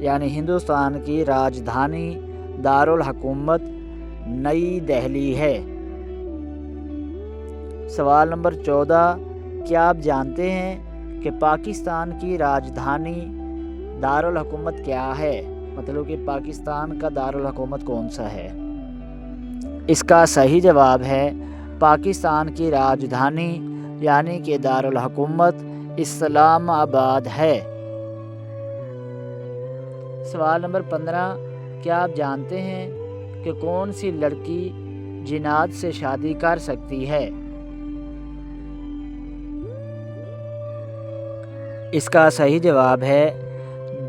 یعنی ہندوستان کی راجدھانی دارالحکومت نئی دہلی ہے۔ سوال نمبر 14، کیا آپ جانتے ہیں کہ پاکستان کی راجدھانی دارالحکومت کیا ہے؟ مطلب کہ پاکستان کا دارالحکومت کون سا ہے؟ اس کا صحیح جواب ہے پاکستان کی راجدھانی یعنی کہ دارالحکومت اسلام آباد ہے۔ سوال نمبر 15، کیا آپ جانتے ہیں کہ کون سی لڑکی جنات سے شادی کر سکتی ہے؟ اس کا صحیح جواب ہے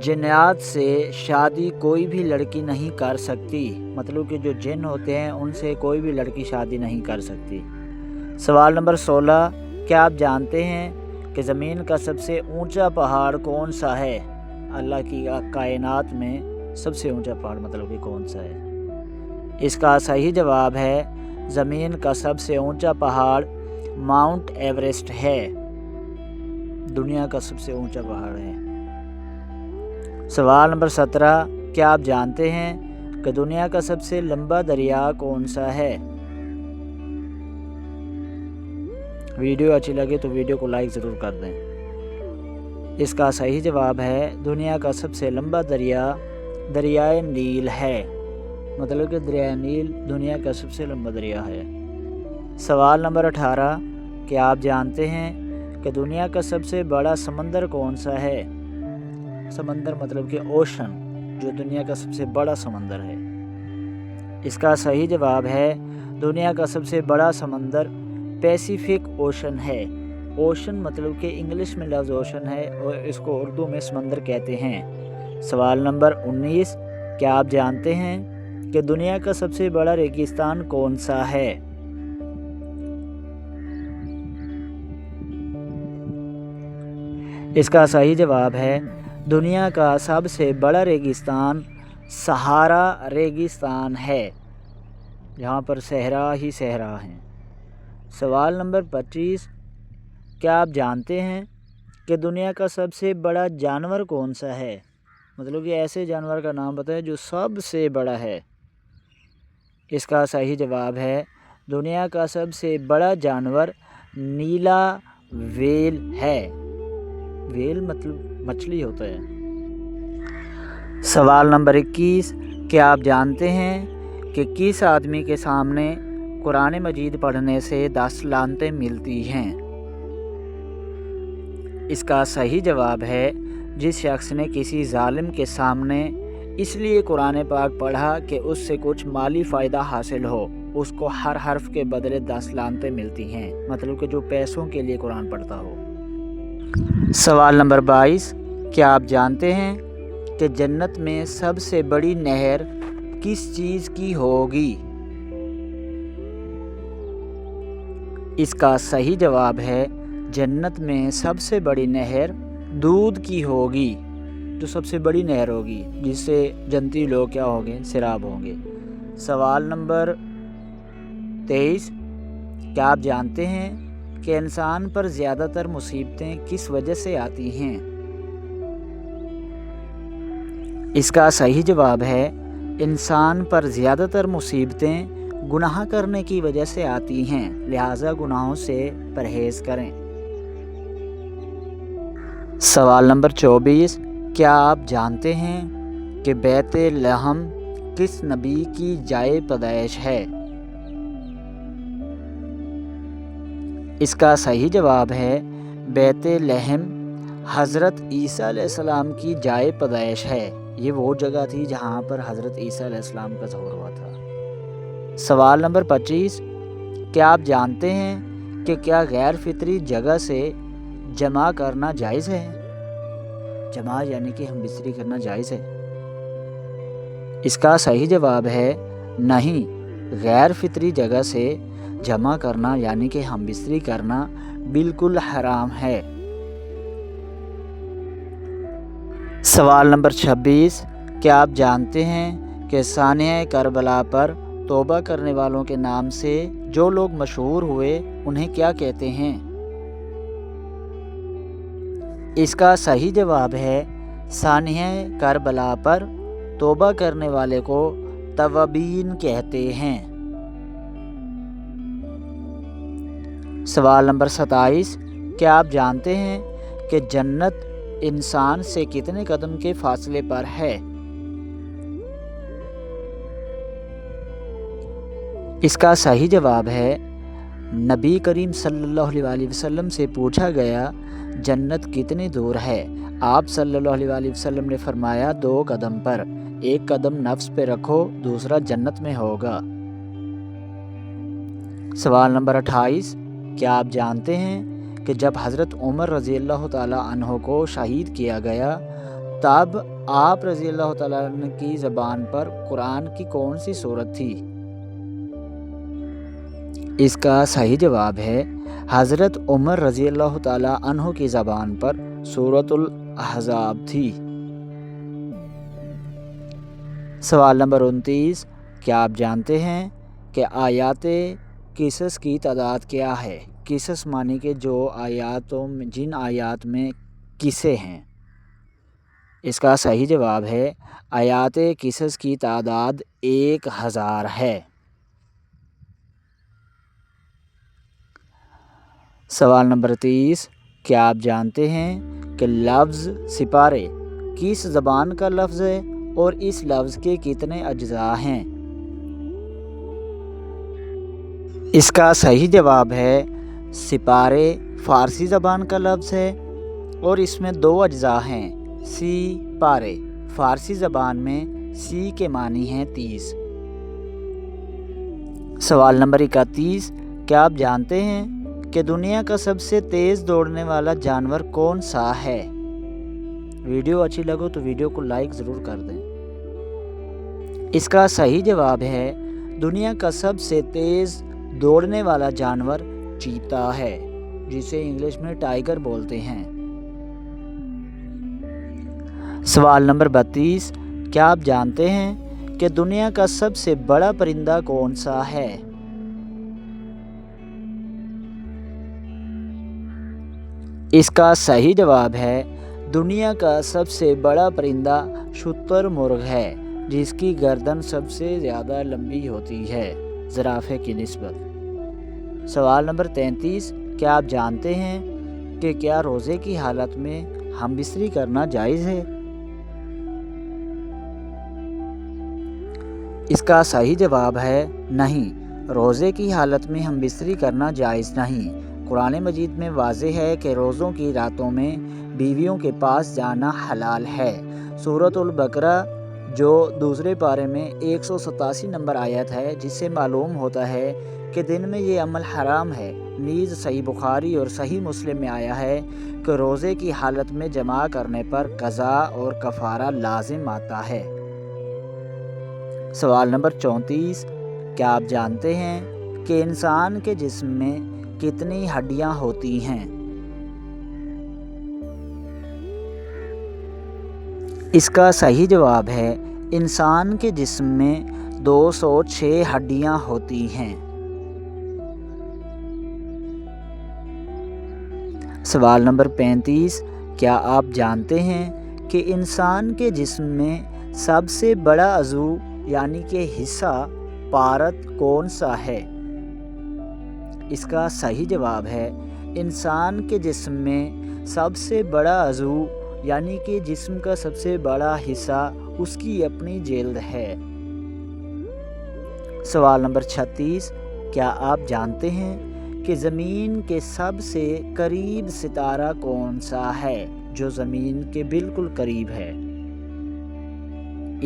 جنات سے شادی کوئی بھی لڑکی نہیں کر سکتی، مطلب کہ جو جن ہوتے ہیں ان سے کوئی بھی لڑکی شادی نہیں کر سکتی۔ سوال نمبر 16، کیا آپ جانتے ہیں کہ زمین کا سب سے اونچا پہاڑ کون سا ہے؟ اللہ کی کائنات میں سب سے اونچا پہاڑ مطلب کہ کون سا ہے؟ اس کا صحیح جواب ہے زمین کا سب سے اونچا پہاڑ ماؤنٹ ایوریسٹ ہے، دنیا کا سب سے اونچا پہاڑ ہے۔ سوال نمبر 17، کیا آپ جانتے ہیں کہ دنیا کا سب سے لمبا دریا کون سا ہے؟ ویڈیو اچھی لگے تو ویڈیو کو لائک ضرور کر دیں۔ اس کا صحیح جواب ہے دنیا کا سب سے لمبا دریا دریائے نیل ہے، مطلب کہ دریائے نیل دنیا کا سب سے لمبا دریا ہے۔ سوال نمبر 18، کیا آپ جانتے ہیں کہ دنیا کا سب سے بڑا سمندر کون سا ہے؟ سمندر مطلب کہ اوشن، جو دنیا کا سب سے بڑا سمندر ہے۔ اس کا صحیح جواب ہے دنیا کا سب سے بڑا سمندر پیسیفک اوشن ہے۔ اوشن مطلب کہ انگلش میں لفظ اوشن ہے اور اس کو اردو میں سمندر کہتے ہیں۔ سوال نمبر 19، کیا آپ جانتے ہیں کہ دنیا کا سب سے بڑا ریگستان کون سا ہے؟ اس کا صحیح جواب ہے دنیا کا سب سے بڑا ریگستان صحارا ریگستان ہے، یہاں پر صحرا ہی صحرا ہیں۔ سوال نمبر 25، کیا آپ جانتے ہیں کہ دنیا کا سب سے بڑا جانور کون سا ہے؟ مطلب کہ ایسے جانور کا نام بتائیں جو سب سے بڑا ہے۔ اس کا صحیح جواب ہے دنیا کا سب سے بڑا جانور نیلا ویل ہے، ویل مطلب مچھلی ہوتا ہے۔ سوال نمبر 21، کیا آپ جانتے ہیں کہ کس آدمی کے سامنے قرآن مجید پڑھنے سے 10 لعنتیں ملتی ہیں؟ اس کا صحیح جواب ہے جس شخص نے کسی ظالم کے سامنے اس لیے قرآن پاک پڑھا کہ اس سے کچھ مالی فائدہ حاصل ہو، اس کو ہر حرف کے بدلے 10 لعنتیں ملتی ہیں، مطلب کہ جو پیسوں کے لیے قرآن پڑھتا ہو۔ سوال نمبر 22، کیا آپ جانتے ہیں کہ جنت میں سب سے بڑی نہر کس چیز کی ہوگی؟ اس کا صحیح جواب ہے جنت میں سب سے بڑی نہر دودھ کی ہوگی، جو سب سے بڑی نہر ہوگی جس سے جنتی لوگ کیا ہوں گے؟ سیراب ہوں گے۔ سوال نمبر 23، کیا آپ جانتے ہیں کہ انسان پر زیادہ تر مصیبتیں کس وجہ سے آتی ہیں؟ اس کا صحیح جواب ہے انسان پر زیادہ تر مصیبتیں گناہ کرنے کی وجہ سے آتی ہیں، لہٰذا گناہوں سے پرہیز کریں۔ سوال نمبر 24، کیا آپ جانتے ہیں کہ بیت لحم کس نبی کی جائے پیدائش ہے؟ اس کا صحیح جواب ہے بیت لحم حضرت عیسیٰ علیہ السلام کی جائے پیدائش ہے، یہ وہ جگہ تھی جہاں پر حضرت عیسیٰ علیہ السلام کا ظہور ہوا تھا۔ سوال نمبر 25، کیا آپ جانتے ہیں کہ کیا غیر فطری جگہ سے جمع کرنا جائز ہے؟ جمع یعنی کہ ہم بستری کرنا جائز ہے؟ اس کا صحیح جواب ہے نہیں، غیر فطری جگہ سے جمع کرنا یعنی کہ ہم بستری کرنا بالکل حرام ہے۔ سوال نمبر 26، کیا آپ جانتے ہیں کہ سانحہ کربلا پر توبہ کرنے والوں کے نام سے جو لوگ مشہور ہوئے انہیں کیا کہتے ہیں؟ اس کا صحیح جواب ہے سانحہ کربلا پر توبہ کرنے والے کو توابین کہتے ہیں۔ سوال نمبر 27، کیا آپ جانتے ہیں کہ جنت انسان سے کتنے قدم کے فاصلے پر ہے؟ اس کا صحیح جواب ہے، نبی کریم صلی اللہ علیہ وسلم سے پوچھا گیا جنت کتنی دور ہے؟ آپ صلی اللہ علیہ وسلم نے فرمایا 2 قدم پر، 1 قدم نفس پہ رکھو، دوسرا جنت میں ہوگا۔ سوال نمبر 28، کیا آپ جانتے ہیں کہ جب حضرت عمر رضی اللہ تعالیٰ عنہ کو شہید کیا گیا تب آپ رضی اللہ تعالیٰ عنہ کی زبان پر قرآن کی کون سی سورت تھی؟ اس کا صحیح جواب ہے، حضرت عمر رضی اللہ تعالیٰ عنہ کی زبان پر سورۃ الاحزاب تھی۔ سوال نمبر 29، کیا آپ جانتے ہیں کہ آیات قصص کی تعداد کیا ہے؟ قصص معنی کہ جن آیات میں قصے ہیں۔ اس کا صحیح جواب ہے، آیات قصص کی تعداد 1000 ہے۔ سوال نمبر 30، کیا آپ جانتے ہیں کہ لفظ سپارے کس زبان کا لفظ ہے اور اس لفظ کے کتنے اجزاء ہیں؟ اس کا صحیح جواب ہے، سپارے فارسی زبان کا لفظ ہے اور اس میں 2 اجزاء ہیں۔ سی پارے فارسی زبان میں سی کے معنی ہیں 30۔ سوال نمبر 31، کیا آپ جانتے ہیں کہ دنیا کا سب سے تیز دوڑنے والا جانور کون سا ہے؟ ویڈیو اچھی لگو تو ویڈیو کو لائک ضرور کر دیں۔ اس کا صحیح جواب ہے، دنیا کا سب سے تیز دوڑنے والا جانور چیتا ہے، جسے انگلش میں ٹائیگر بولتے ہیں۔ سوال نمبر 32، کیا آپ جانتے ہیں کہ دنیا کا سب سے بڑا پرندہ کون سا ہے؟ اس کا صحیح جواب ہے، دنیا کا سب سے بڑا پرندہ شتر مرغ ہے، جس کی گردن سب سے زیادہ لمبی ہوتی ہے زرافے کی نسبت۔ سوال نمبر 33، کیا آپ جانتے ہیں کہ کیا روزے کی حالت میں ہم بستری کرنا جائز ہے؟ اس کا صحیح جواب ہے، نہیں، روزے کی حالت میں ہم بستری کرنا جائز نہیں۔ قرآن مجید میں واضح ہے کہ روزوں کی راتوں میں بیویوں کے پاس جانا حلال ہے۔ سورۃ البقرہ جو 2 پارے میں 187 نمبر آیت ہے، جس سے معلوم ہوتا ہے کہ دن میں یہ عمل حرام ہے۔ نیز صحیح بخاری اور صحیح مسلم میں آیا ہے کہ روزے کی حالت میں جماع کرنے پر قضا اور کفارہ لازم آتا ہے۔ سوال نمبر 34، کیا آپ جانتے ہیں کہ انسان کے جسم میں کتنی ہڈیاں ہوتی ہیں؟ اس کا صحیح جواب ہے، انسان کے جسم میں 206 ہڈیاں ہوتی ہیں۔ سوال نمبر 35، کیا آپ جانتے ہیں کہ انسان کے جسم میں سب سے بڑا عضو یعنی کہ حصہ پارت کون سا ہے؟ اس کا صحیح جواب ہے، انسان کے جسم میں سب سے بڑا عضو یعنی کہ جسم کا سب سے بڑا حصہ اس کی اپنی جلد ہے۔ سوال نمبر 36، کیا آپ جانتے ہیں کہ زمین کے سب سے قریب ستارہ کون سا ہے جو زمین کے بالکل قریب ہے؟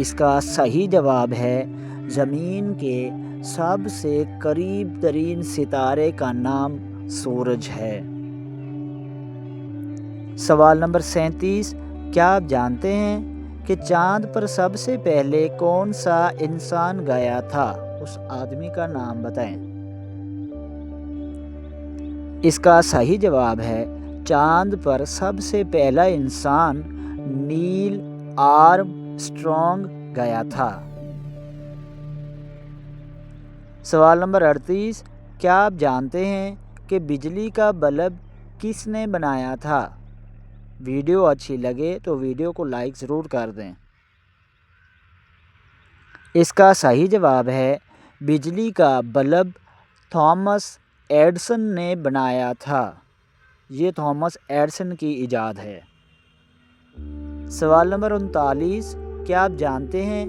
اس کا صحیح جواب ہے، زمین کے سب سے قریب ترین ستارے کا نام سورج ہے۔ سوال نمبر 37، کیا آپ جانتے ہیں کہ چاند پر سب سے پہلے کون سا انسان گیا تھا؟ اس آدمی کا نام بتائیں۔ اس کا صحیح جواب ہے، چاند پر سب سے پہلا انسان نیل آرمسٹرانگ گیا تھا۔ سوال نمبر 38، کیا آپ جانتے ہیں کہ بجلی کا بلب کس نے بنایا تھا؟ ویڈیو اچھی لگے تو ویڈیو کو لائک ضرور کر دیں۔ اس کا صحیح جواب ہے بجلی کا بلب تھامس ایڈیسن نے بنایا تھا۔ یہ تھامس ایڈیسن کی ایجاد ہے۔ سوال نمبر 39، کیا آپ جانتے ہیں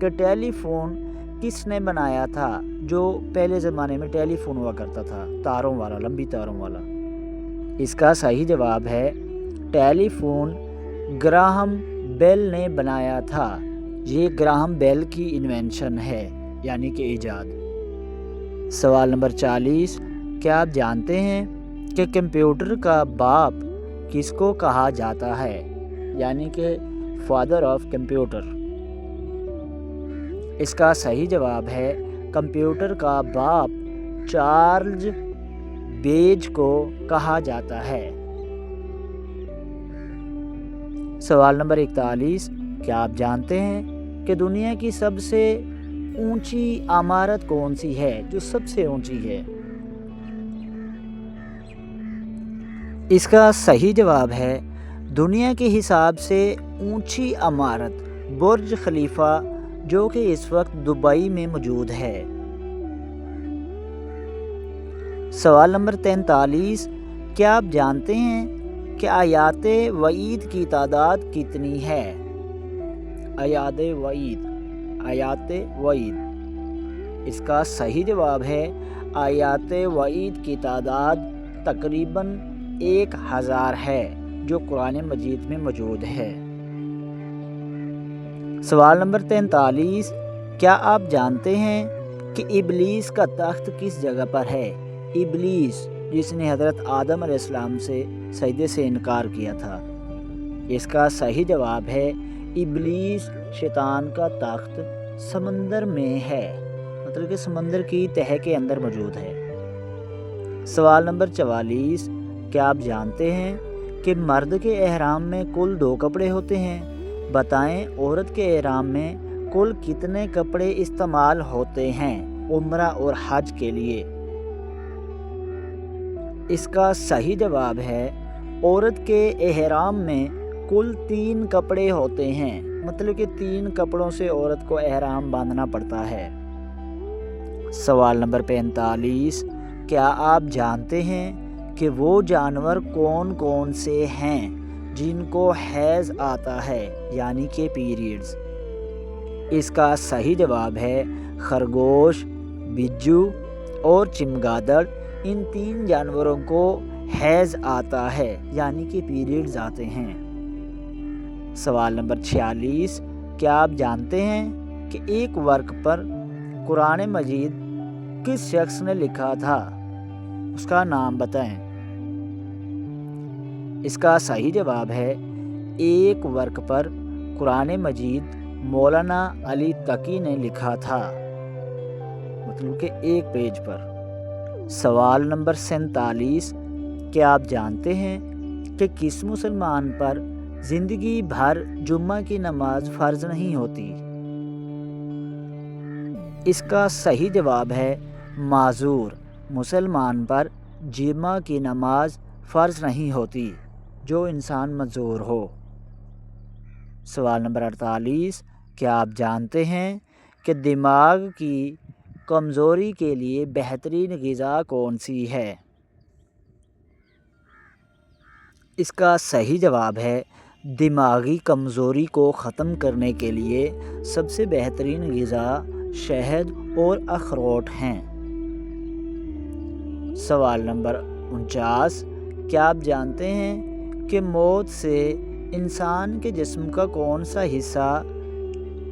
کہ ٹیلی فون کس نے بنایا تھا؟ جو پہلے زمانے میں ٹیلی فون ہوا کرتا تھا، تاروں والا، لمبی تاروں والا۔ اس کا صحیح جواب ہے ٹیلی فون گراہم بیل نے بنایا تھا۔ یہ گراہم بیل کی انوینشن ہے، یعنی کہ ایجاد۔ سوال نمبر 40، کیا آپ جانتے ہیں کہ کمپیوٹر کا باپ کس کو کہا جاتا ہے؟ یعنی کہ فادر آف کمپیوٹر۔ اس کا صحیح جواب ہے کمپیوٹر کا باپ چارلز بیج کو کہا جاتا ہے۔ سوال نمبر 41، کیا آپ جانتے ہیں کہ دنیا کی سب سے اونچی عمارت کون سی ہے؟ جو سب سے اونچی ہے۔ اس کا صحیح جواب ہے دنیا کے حساب سے اونچی عمارت برج خلیفہ، جو کہ اس وقت دبئی میں موجود ہے۔ سوال نمبر 43، کیا آپ جانتے ہیں کہ آیات وعید کی تعداد کتنی ہے؟ آیات وعید۔ اس کا صحیح جواب ہے آیات وعید کی تعداد تقریباً 1000 ہے، جو قرآن مجید میں موجود ہے۔ سوال نمبر 43، کیا آپ جانتے ہیں کہ ابلیس کا تخت کس جگہ پر ہے؟ ابلیس جس نے حضرت آدم علیہ السلام سے سجدے سے انکار کیا تھا۔ اس کا صحیح جواب ہے ابلیس شیطان کا تخت سمندر میں ہے، مطلب کہ سمندر کی تہہ کے اندر موجود ہے۔ سوال نمبر 44، کیا آپ جانتے ہیں کہ مرد کے احرام میں کل 2 کپڑے ہوتے ہیں؟ بتائیں عورت کے احرام میں کل کتنے کپڑے استعمال ہوتے ہیں عمرہ اور حج کے لیے؟ اس کا صحیح جواب ہے عورت کے احرام میں کل 3 کپڑے ہوتے ہیں، مطلب کہ 3 کپڑوں سے عورت کو احرام باندھنا پڑتا ہے۔ سوال نمبر 45، کیا آپ جانتے ہیں کہ وہ جانور کون کون سے ہیں جن کو حیض آتا ہے، یعنی کہ پیریڈز؟ اس کا صحیح جواب ہے خرگوش، بجو اور چمگادڑ۔ ان 3 جانوروں کو حیض آتا ہے، یعنی کہ پیریڈز آتے ہیں۔ سوال نمبر 46، کیا آپ جانتے ہیں کہ ایک ورق پر قرآن مجید کس شخص نے لکھا تھا؟ اس کا نام بتائیں۔ اس کا صحیح جواب ہے ایک ورق پر قرآن مجید مولانا علی تقی نے لکھا تھا، مطلب کہ ایک پیج پر۔ سوال نمبر 47، کیا آپ جانتے ہیں کہ کس مسلمان پر زندگی بھر جمعہ کی نماز فرض نہیں ہوتی؟ اس کا صحیح جواب ہے معذور، مسلمان پر جمعہ کی نماز فرض نہیں ہوتی، جو انسان معذور ہو۔ سوال نمبر 48، کیا آپ جانتے ہیں کہ دماغ کی کمزوری کے لیے بہترین غذا کون سی ہے؟ اس کا صحیح جواب ہے دماغی کمزوری کو ختم کرنے کے لیے سب سے بہترین غذا شہد اور اخروٹ ہیں۔ سوال نمبر 49، کیا آپ جانتے ہیں کہ موت سے انسان کے جسم کا کون سا حصہ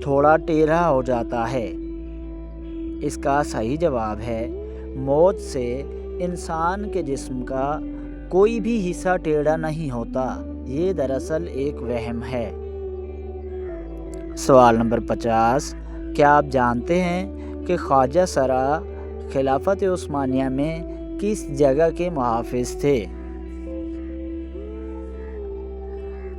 تھوڑا ٹیڑھا ہو جاتا ہے؟ اس کا صحیح جواب ہے موت سے انسان کے جسم کا کوئی بھی حصہ ٹیڑھا نہیں ہوتا، یہ دراصل ایک وہم ہے۔ سوال نمبر 50، کیا آپ جانتے ہیں کہ خواجہ سرا خلافت عثمانیہ میں کس جگہ کے محافظ تھے؟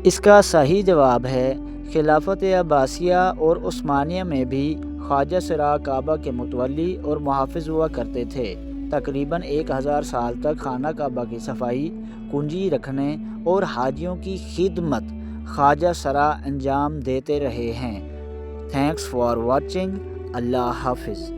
اس کا صحیح جواب ہے خلافت عباسیہ اور عثمانیہ میں بھی خواجہ سرا کعبہ کے متولی اور محافظ ہوا کرتے تھے، تقریباً 1000 سال تک خانہ کعبہ کی صفائی، کنجی رکھنے اور حاجیوں کی خدمت خواجہ سرا انجام دیتے رہے ہیں۔ Thanks for watching. اللہ حافظ۔